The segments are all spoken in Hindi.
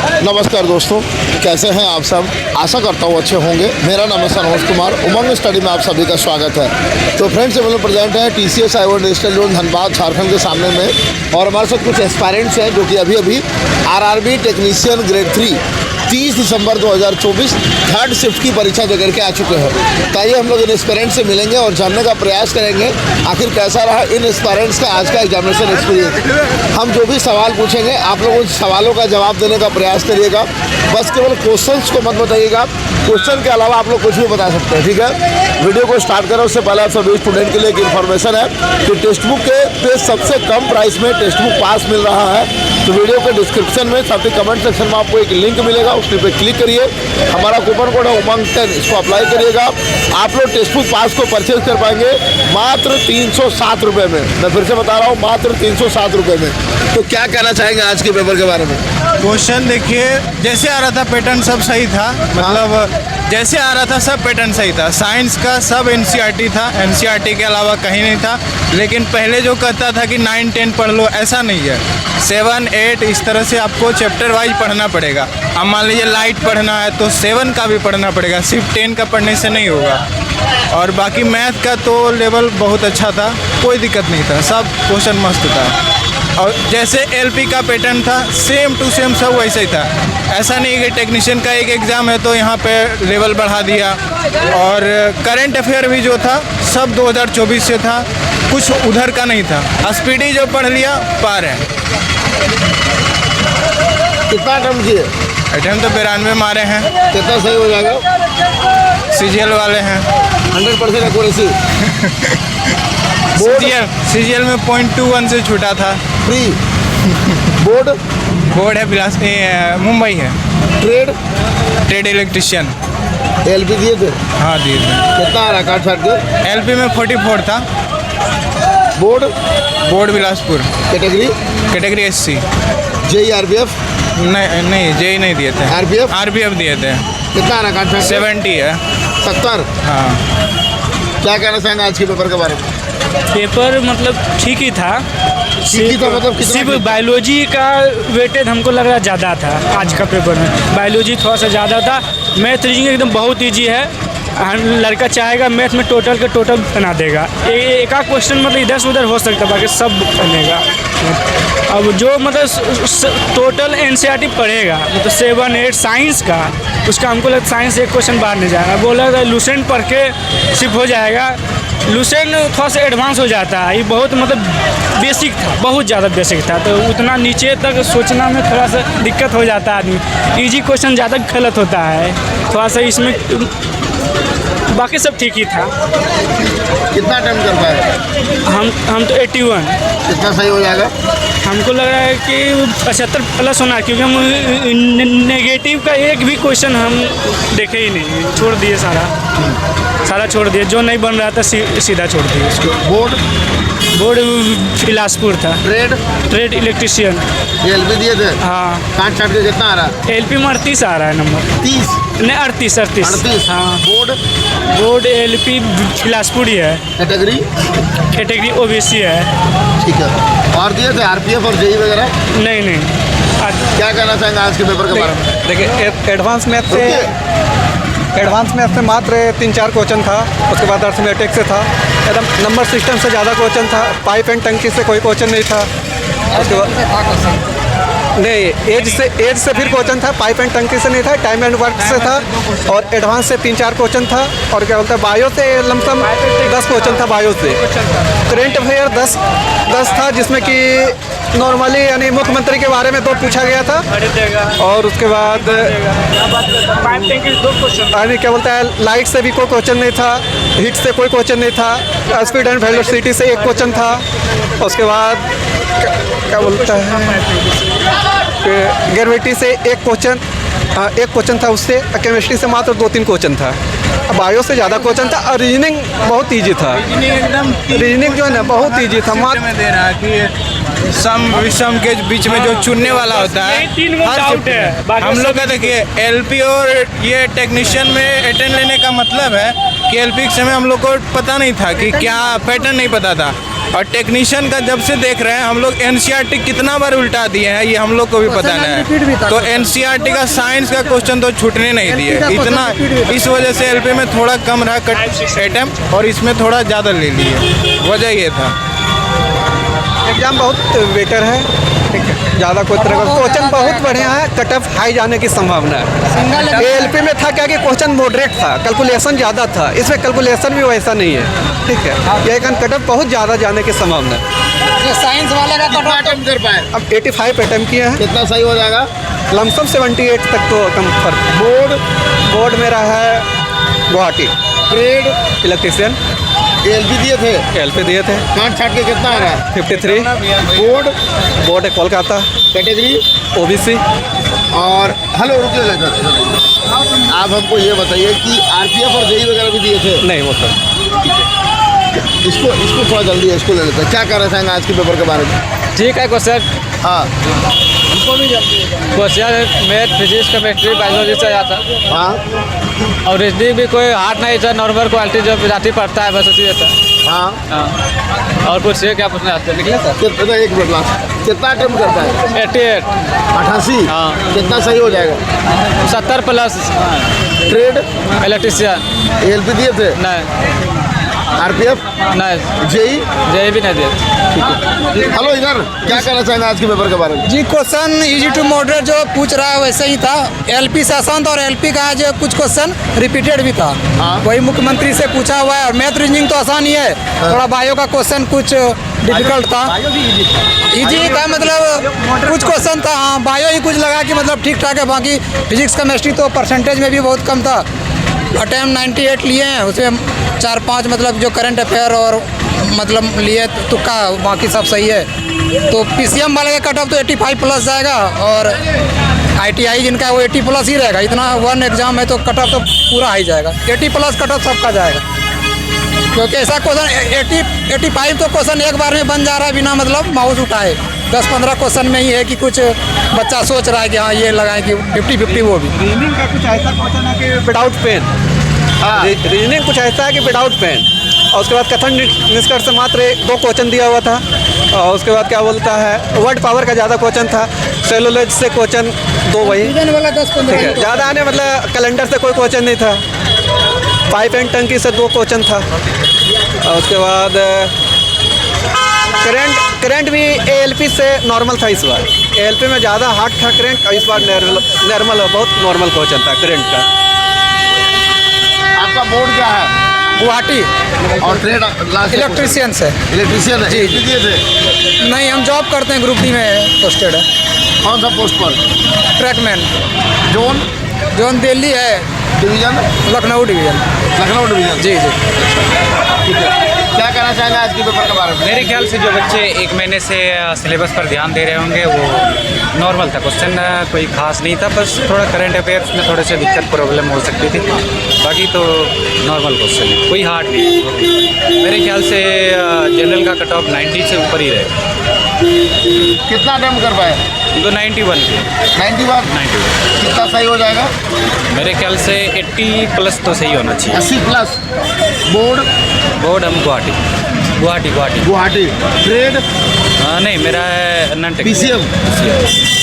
नमस्कार दोस्तों, कैसे हैं आप सब। आशा करता हूँ अच्छे होंगे। मेरा नाम है सनोज कुमार। उमंग स्टडी में आप सभी का स्वागत है। तो फ्रेंड्स, हम लोग प्रेजेंट हैं TCS highway digital zone Dhanbad Jharkhand के सामने में, और हमारे साथ कुछ एस्पायरेंट्स हैं जो कि अभी RRB टेक्नीशियन ग्रेड 3 30 दिसंबर 2024 थर्ड शिफ्ट की परीक्षा देकर के आ चुके हैं। ताइए हम लोग इन एस्पायरेंट्स से मिलेंगे और जानने का प्रयास करेंगे आखिर कैसा रहा इन एस्पायरेंट्स का आज का एग्जामिनेशन एक्सपीरियंस। हम जो भी सवाल पूछेंगे आप लोग उन सवालों का जवाब देने का प्रयास करिएगा। बस केवल क्वेश्चंस को मत बताइएगा, क्वेश्चन के अलावा आप लोग कुछ भी बता सकते हैं, ठीक है। वीडियो को स्टार्ट करें उससे पहले आप सभी स्टूडेंट के लिए एक इन्फॉर्मेशन है कि टेक्स्ट बुक पे सबसे कम प्राइस में टेक्स्ट बुक पास मिल रहा है। तो वीडियो के डिस्क्रिप्शन में साथ ही कमेंट सेक्शन में आपको एक लिंक मिलेगा, उसके पे क्लिक करिए। हमारा कूपन कोड है उमंग 10, इसको अप्लाई करिएगा। आप लोग टेक्स्ट बुक पास को परचेज कर पाएंगे मात्र 307 रुपये में। मैं फिर से बता रहा हूँ, मात्र 307 रुपये में। तो क्या कहना चाहेंगे आज के पेपर के बारे में। क्वेश्चन देखिए, जैसे आ रहा था पैटर्न सब सही था, मतलब जैसे आ रहा था सब पैटर्न सही था। साइंस का सब NCERT था, NCERT के अलावा कहीं नहीं था। लेकिन पहले जो कहता था कि 9, 10 पढ़ लो, ऐसा नहीं है। 7, 8 इस तरह से आपको चैप्टर वाइज पढ़ना पड़ेगा। अब मान लीजिए लाइट पढ़ना है तो 7 का भी पढ़ना पड़ेगा, सिर्फ 10 का पढ़ने से नहीं होगा। और बाकी मैथ का तो लेवल बहुत अच्छा था, कोई दिक्कत नहीं था, सब क्वेश्चन मस्त था। और जैसे LP का पैटर्न था सेम टू सेम सब वैसे ही था। ऐसा नहीं कि टेक्नीशियन का एक एग्ज़ाम है तो यहाँ पे लेवल बढ़ा दिया। और करंट अफेयर भी जो था सब 2024 से था, कुछ उधर का नहीं था। स्पीडी जो पढ़ लिया पार है। कितना अटेम्प्ट किए। अटेम्प्ट तो 92 मारे हैं। कितना सही हो जाएगा। CGL वाले हैं 100% एक्यूरेसी। CGL में 0.21 से छूटा था। फ्री बोर्ड है बिलास मुंबई है। Trade electrician. LP दिए थे। हाँ दिए थे। कितना आ रहा काट छाट के। LP में 44 था। Board Bilaspur. Category SC। JEE RPF नहीं JEE नहीं दिए थे। RPF दिए थे। कितना आ रहा काट छाट। 70 है। 70। हाँ। क्या कहना चाहेंगे आज के पेपर के बारे में। पेपर मतलब ठीक ही था, मतलब सिर्फ बायोलॉजी का वेटेज हमको लग रहा ज़्यादा था आज का पेपर में। बायोलॉजी थोड़ा सा ज़्यादा था। मैथ रीजनिंग एकदम बहुत इजी है। लड़का चाहेगा मैथ में टोटल के टोटल बना देगा। एक आध क्वेश्चन मतलब इधर से उधर हो सकता है, बाकी सब बनेगा। अब जो मतलब टोटल NCERT पढ़ेगा मतलब 7, 8 साइंस का, उसका हमको लगता साइंस एक क्वेश्चन बाहर नहीं जाएगा। बोला लुसेंट पढ़ के सिर्फ हो जाएगा। लुसेंट थोड़ा सा एडवांस हो जाता है, ये बहुत मतलब बेसिक था, बहुत ज़्यादा बेसिक था। तो उतना नीचे तक सोचना में थोड़ा सा दिक्कत हो जाता है आदमी। इजी क्वेश्चन ज़्यादा गलत होता है थोड़ा सा इसमें। बाकी सब ठीक ही था। कितना अटेम्प्ट कर पाए। हम तो 81। कितना सही हो जाएगा। हमको लग रहा है कि 75 प्लस होना है, क्योंकि हम नेगेटिव का एक भी क्वेश्चन हम देखे ही नहीं, छोड़ दिए सारा छोड़ दिए। जो नहीं बन रहा था सीधा छोड़ दिए उसको। बोर्ड बिलासपुर था। Trade electrician. LP दिए थे। हाँ। काट छाट के कितना आ रहा है। LP में 38 आ रहा है नंबर। 30 नहीं 38। हाँ। बोर्ड LP बिलासपुर ही है। कैटेगरी OBC है। ठीक है। और दिए थे RPF और JEE वगैरह। नहीं। क्या कहना चाहेंगे आज के पेपर के बारे में। देखिए एडवांस मैथ से मात्र 3-4 क्वेश्चन था। उसके बाद अर्थमेटिक से था। एकदम नंबर सिस्टम से ज़्यादा क्वेश्चन था। पाइप एंड टंकी से कोई क्वेश्चन नहीं था। उसके बाद नहीं एज से फिर क्वेश्चन था। पाइप एंड टंकी से नहीं था, टाइम एंड वर्क से था। और एडवांस से 3-4 क्वेश्चन था। और क्या बोलता है बायो से लमसम 10 क्वेश्चन था। बायो से करंट अफेयर 10 था, जिसमें कि नॉर्मली यानी मुख्यमंत्री के बारे में 2 पूछा गया था। और उसके बाद यानी क्या बोलता है लाइट से भी कोई क्वेश्चन नहीं था। हीट से कोई क्वेश्चन नहीं था। स्पीड एंड वेलोसिटी से 1 क्वेश्चन था। उसके बाद क्या बोलता है ग्रेविटी से 1 क्वेश्चन था उससे। केमिस्ट्री से मात्र 2-3 क्वेश्चन था। बायो से ज़्यादा क्वेश्चन था। और रीजनिंग बहुत ईजी था। रीजनिंग जो है ना बहुत ईजी था। में दे रहा कि सम विषम के बीच में जो चुनने वाला होता है हम लोग का देखिए LP और ये टेक्नीशियन में अटेंड लेने का मतलब है कि LP के समय हम लोग को पता नहीं था कि क्या पैटर्न नहीं पता था। और टेक्नीशियन का जब से देख रहे हैं हम लोग एनसीईआरटी कितना बार उल्टा दिए हैं ये हम लोग को भी पता नहीं है। तो एनसीईआरटी का साइंस का क्वेश्चन तो छूटने नहीं दिए इतना, इस वजह से एलपी में थोड़ा कम रहा कट अटेम्प्ट और इसमें थोड़ा ज़्यादा ले लिए, वजह ये था। एग्ज़ाम बहुत बेटर है, ठीक है, ज़्यादा कोई तरह का क्वेश्चन बहुत बढ़िया है, कट ऑफ हाई जाने की संभावना है। एलपी में था क्या कि क्वेश्चन मॉडरेट था, कैलकुलेशन ज़्यादा था, इसमें कैलकुलेशन भी वैसा नहीं है, ठीक है। ये कट ऑफ बहुत ज़्यादा जाने की संभावना है। साइंस वाला का कितना अटेम्प्ट कर पाए? अब 85 अटेम्प्ट किए हैं, कितना सही हो जाएगा? लमसम 78 तक तो कम फर्क। बोर्ड मेरा है गुवाहाटी, ट्रेड इलेक्ट्रीशियन, एलपी दिए थे, एलपी दिए थे, काट छाट के कितना आ रहा है? 53। बोर्ड है कोलकाता, कैटेगरी ओबीसी। और हेलो रुकिए सर, आप हमको ये बताइए कि आरपीएफ और जेई वगैरह भी दिए थे? नहीं वो सब इसको थोड़ा जल्दी इसको ले लेते हैं। क्या कहना चाहेंगे आज के पेपर के बारे में? ठीक है क्वेश्चन। हाँ question math, physics, chemistry, biology से आता है हाँ और रीजनिंग भी कोई हार्ड नहीं था, नॉर्मल क्वालिटी जो विद्यार्थी पढ़ता है बस उसी रहता है। हाँ। और पूछिए क्या पूछना चाहते हैं, निकले सर? कितना, एक मिनट लास्ट, कितना अटेम्प्ट करता है? 88। 88? हाँ। कितना सही हो जाएगा? 70 प्लस। ट्रेड इलेक्ट्रीशियन एलपी दिए थे? नहीं, आरपीएफ नहीं, जेई भी नहीं दिए। हेलो इधर, क्या कहना चाहेंगे आज के पेपर के बारे में? जी क्वेश्चन इजी टू मॉडरेट जो पूछ रहा है वैसे ही था। एलपी से आसान था और एलपी का जो कुछ क्वेश्चन रिपीटेड भी था, वही मुख्यमंत्री से पूछा हुआ है। और मैथ रीजनिंग तो आसान ही है, थोड़ा बायो का क्वेश्चन कुछ डिफिकल्ट था। इजी का मतलब कुछ क्वेश्चन था, हाँ बायो ही कुछ लगा कि मतलब ठीक ठाक है। बाकी फिजिक्स केमिस्ट्री तो परसेंटेज में भी बहुत कम था। अटैम्प्ट 98 लिए हैं, उसमें 4-5 मतलब जो करंट अफेयर और मतलब लिए तुक्का, बाकी सब सही है। तो पीसीएम वाले का कट ऑफ तो 85 प्लस जाएगा और आईटीआई जिनका है वो 80 प्लस ही रहेगा। इतना वन एग्जाम है तो कट ऑफ तो पूरा ही जाएगा, 80 प्लस कट ऑफ सबका जाएगा। क्योंकि ऐसा क्वेश्चन 85 तो क्वेश्चन एक बार में बन जा रहा है बिना मतलब माउस उठाए। 10-15 क्वेश्चन में ही है कि कुछ बच्चा सोच रहा है कि हाँ ये लगाएं कि 50-50 वो भी। रीजनिंग का कुछ ऐसा क्वेश्चन है कि विदाउट पेन, रीजनिंग कुछ ऐसा है कि विदाउट पेन। और उसके बाद कथन निष्कर्ष से मात्र 2 क्वेश्चन दिया हुआ था। और उसके बाद क्या बोलता है वर्ड पावर का ज़्यादा क्वेश्चन था। सेलुलोज से क्वेश्चन 2 वही, ठीक है, ज़्यादा आने मतलब कैलेंडर से कोई क्वेश्चन नहीं था। पाइप एंड टंकी से 2 क्वेश्चन था। और उसके बाद करंट भी एएलपी से नॉर्मल था इस बार। एएलपी में ज़्यादा हार्ड था करंट और इस बार नॉर्मल बहुत नॉर्मल क्वेश्चन था करंट का। आपका बोर्ड क्या है? गुवाहाटी और ट्रेड इलेक्ट्रीशियन से। इलेक्ट्रीशियन है? जी, एलपी दिए थे? नहीं हम जॉब करते हैं, ग्रुप डी में पोस्टेड है। कौन सा पोस्ट पर? ट्रैकमैन। जोन दिल्ली है, division? Lucknow division. Lucknow division. जी जी। ठीक है, क्या कहना चाहेंगे आज के पेपर के बारे में? मेरे ख्याल से जो बच्चे 1 महीने से सिलेबस पर ध्यान दे रहे होंगे वो नॉर्मल था। क्वेश्चन कोई खास नहीं था, बस थोड़ा करंट अफेयर्स में थोड़े से दिक्कत प्रॉब्लम हो सकती थी, बाकी तो नॉर्मल क्वेश्चन है, कोई हार्ड नहीं। मेरे ख्याल से जनरल का कट ऑफ 90 से ऊपर ही रहेगा। कितना अटेम्प्ट कर पाए? तो 91 के 91 कितना सही हो जाएगा? मेरे ख्याल से 80 प्लस तो सही होना चाहिए। 80 प्लस। बोर्ड हम गुवाहाटी। ट्रेड? नहीं, मेरा है नॉन टेक्निकल। पीसीएम?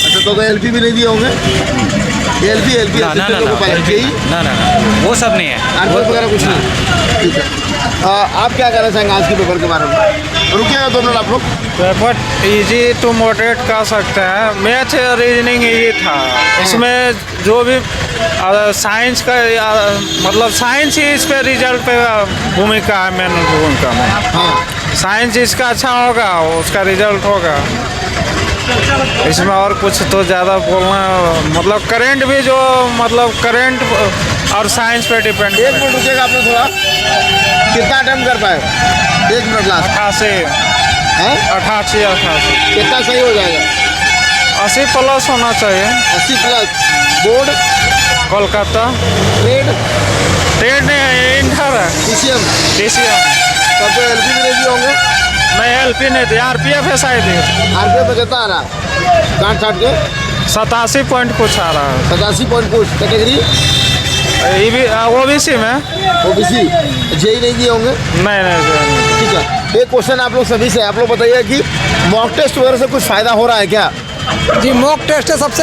अच्छा, तो एलपी भी नहीं दिए होंगे? एलपी ना, वो सब नहीं है। आरपीएफ वगैरह कुछ नहीं? ठीक है, आप क्या कहना चाहेंगे आज के पेपर के बारे में? रुकिएगा 2 मिनट आप लोग। पेपर इजी टू मॉडरेट कह सकते हैं। मैथ रीजनिंग ये था, इसमें जो भी साइंस का मतलब साइंस ही इस पे रिजल्ट पे भूमिका है, मेन भूमिका में। हाँ, साइंस इसका अच्छा होगा उसका रिजल्ट होगा। इसमें और कुछ तो ज़्यादा बोलना मतलब करंट भी जो मतलब करंट और साइंस पे डिपेंड। 1 मिनट रुकिएगा आपने थोड़ा। कितना अटेम्प्ट कर पाए? 1 मिनट लास्ट। 88 कितना सही हो जाएगा? 80 प्लस होना चाहिए। 80 प्लस। बोर्ड? कोलकाता। ट्रेड नहीं, इंटर है। पीसीएम? तब तो एलपी भी नहीं दिए होंगे? नहीं, एलपी नहीं थे, आरपीएफ है शायद। आरपीएफ में कितना आ रहा? काट छाट के 87 पॉइंट कुछ आ रहा है। 87 पॉइंट कुछ। कैटेगरी? ये भी ओबीसी में। ओबीसी? जेई नहीं दिए होंगे? नहीं। ठीक है, एक क्वेश्चन आप लोग सभी से, आप लोग बताइए कि मॉक टेस्ट वगैरह से कुछ फ़ायदा हो रहा है क्या? जी मॉक टेस्ट से सबसे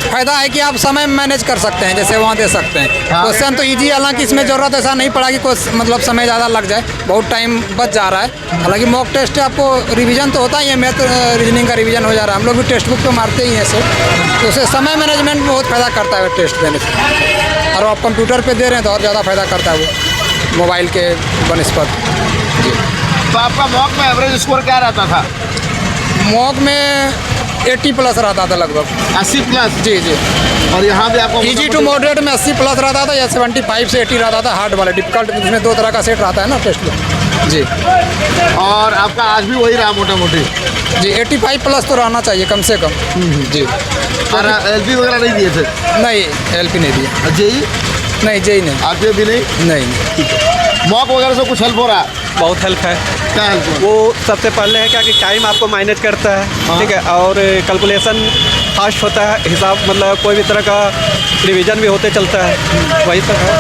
फायदा है कि आप समय मैनेज कर सकते हैं, जैसे वहाँ दे सकते हैं। हाँ। क्वेश्चन तो इजी, हालांकि इसमें ज़रूरत ऐसा नहीं पड़ा कि कुछ मतलब समय ज़्यादा लग जाए, बहुत टाइम बच जा रहा है। हालांकि मॉक टेस्ट आपको रिवीजन तो होता ही है, मैथ रीजनिंग का रिवीजन हो जा रहा है, हम लोग भी टेक्स्ट बुक तो मारते ही हैं ऐसे, तो उससे समय मैनेजमेंट में बहुत फ़ायदा करता है टेस्ट देने से। और आप कंप्यूटर पर दे रहे हैं तो और ज़्यादा फ़ायदा करता है वो मोबाइल के बनस्पत। तो आपका मॉक में एवरेज स्कोर क्या रहता था? मॉक में 80 प्लस रहता था लगभग। 80 प्लस? जी जी। और यहाँ भी आपको इजी टू मॉडरेट में 80 प्लस रहता था, या 75 से 80 रहता था। हार्ड वाले डिफिकल्ट, इसमें 2 तरह का सेट रहता है ना टेस्ट में। जी। और आपका आज भी वही रहा मोटा मोटी? जी 85 प्लस तो रहना चाहिए कम से कम। जी। और एलपी वगैरह नहीं दिए थे? नहीं एलपी नहीं दिया। जेई? नहीं जेई नहीं। आपके भी नहीं? नहीं। मॉक वगैरह से कुछ हेल्प हो रहा है? बहुत हेल्प है। क्या हेल्प हो? वो सबसे पहले है क्या कि टाइम आपको मैनेज करता है, ठीक है, और कैलकुलेशन फास्ट होता है, हिसाब मतलब कोई भी तरह का रिवीजन भी होते चलता है, वही सब है।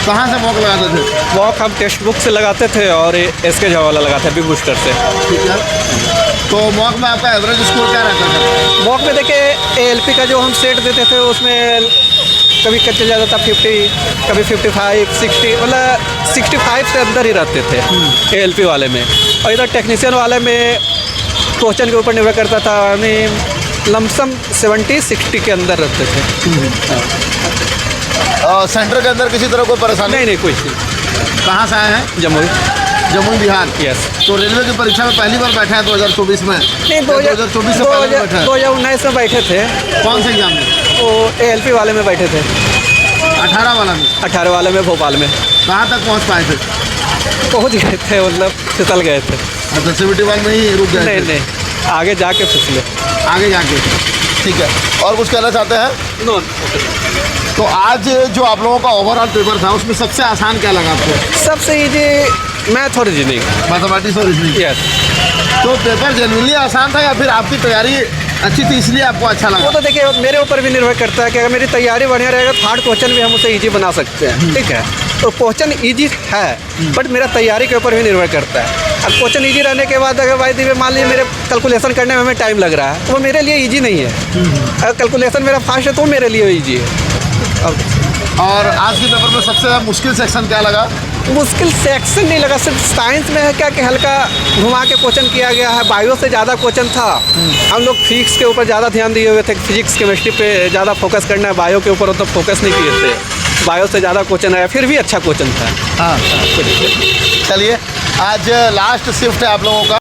कहाँ से मॉक लगाते थे? वॉक हम टेक्स्ट बुक से लगाते थे और एसके वाला लगाते हैं, बिग बूस्टर से। ठीक है। तो मॉक में आपका एवरेज स्कोर क्या रहता था? वॉक में देखिए एएलपी का जो हम सेट देते थे उसमें कभी चल जाता था 50, कभी 55, 60, मतलब 65 से अंदर ही रहते थे एएलपी वाले में। और इधर टेक्नीशियन वाले में क्वेश्चन के ऊपर निर्भर करता था, हमें लमसम 70-60 के अंदर रहते थे। सेंटर के अंदर किसी तरह कोई परेशानी? नहीं कुछ नहीं। कहाँ से आए हैं? जमुई। जमुई बिहार? यस। तो रेलवे की परीक्षा में पहली बार बैठे हैं 2024 में? नहीं 2024 से पहले बैठे हैं? 2019 में बैठे थे। कौन से एग्जाम में? वो एएलपी वाले में बैठे थे। 18 वाला में? 18 वाले में भोपाल में। कहाँ तक पहुँच पाए थे? पहुँच गए थे, मतलब फिसल गए थे। अच्छा 71 में ही रुक गए थे? नहीं आगे जाके फिसले। आगे जाके। ठीक है। और कुछ कहना चाहते हैं? नो। तो आज जो आप लोगों का ओवरऑल पेपर था उसमें सबसे आसान क्या लगा आपको? सबसे इजी मैथ और रीजनिंग। मैथमेटिक्स और रीजनिंग? यस। तो पेपर जेन्युइनली आसान था या फिर आपकी तैयारी अच्छी थी इसलिए आपको अच्छा वो लगा? तो देखिए मेरे ऊपर भी निर्भर करता है कि अगर मेरी तैयारी बढ़िया रहेगा तो हार्ड क्वेश्चन भी हम उसे इजी बना सकते हैं, ठीक है। तो क्वेश्चन इजी है बट मेरा तैयारी के ऊपर भी निर्भर करता है। अब क्वेश्चन इजी रहने के बाद अगर भाई दिव्य मान लीजिए मेरे कैलकुलेशन करने में हमें टाइम लग रहा है तो वो मेरे लिए इजी नहीं है। अगर कैलकुलेशन मेरा फास्ट है तो मेरे लिए इजी है। और आज के पेपर में सबसे मुश्किल सेक्शन क्या लगा? मुश्किल सेक्शन नहीं लगा, सिर्फ साइंस में है क्या कि हल्का घुमा के क्वेश्चन किया गया है। बायो से ज़्यादा क्वेश्चन था, हम लोग फिजिक्स के ऊपर ज़्यादा ध्यान दिए हुए थे, फिजिक्स केमिस्ट्री पे ज़्यादा फोकस करना है, बायो के ऊपर उतना फोकस नहीं किए थे। बायो से ज़्यादा क्वेश्चन आया, फिर भी अच्छा क्वेश्चन था। हाँ। चलिए आज लास्ट शिफ्ट है आप लोगों का।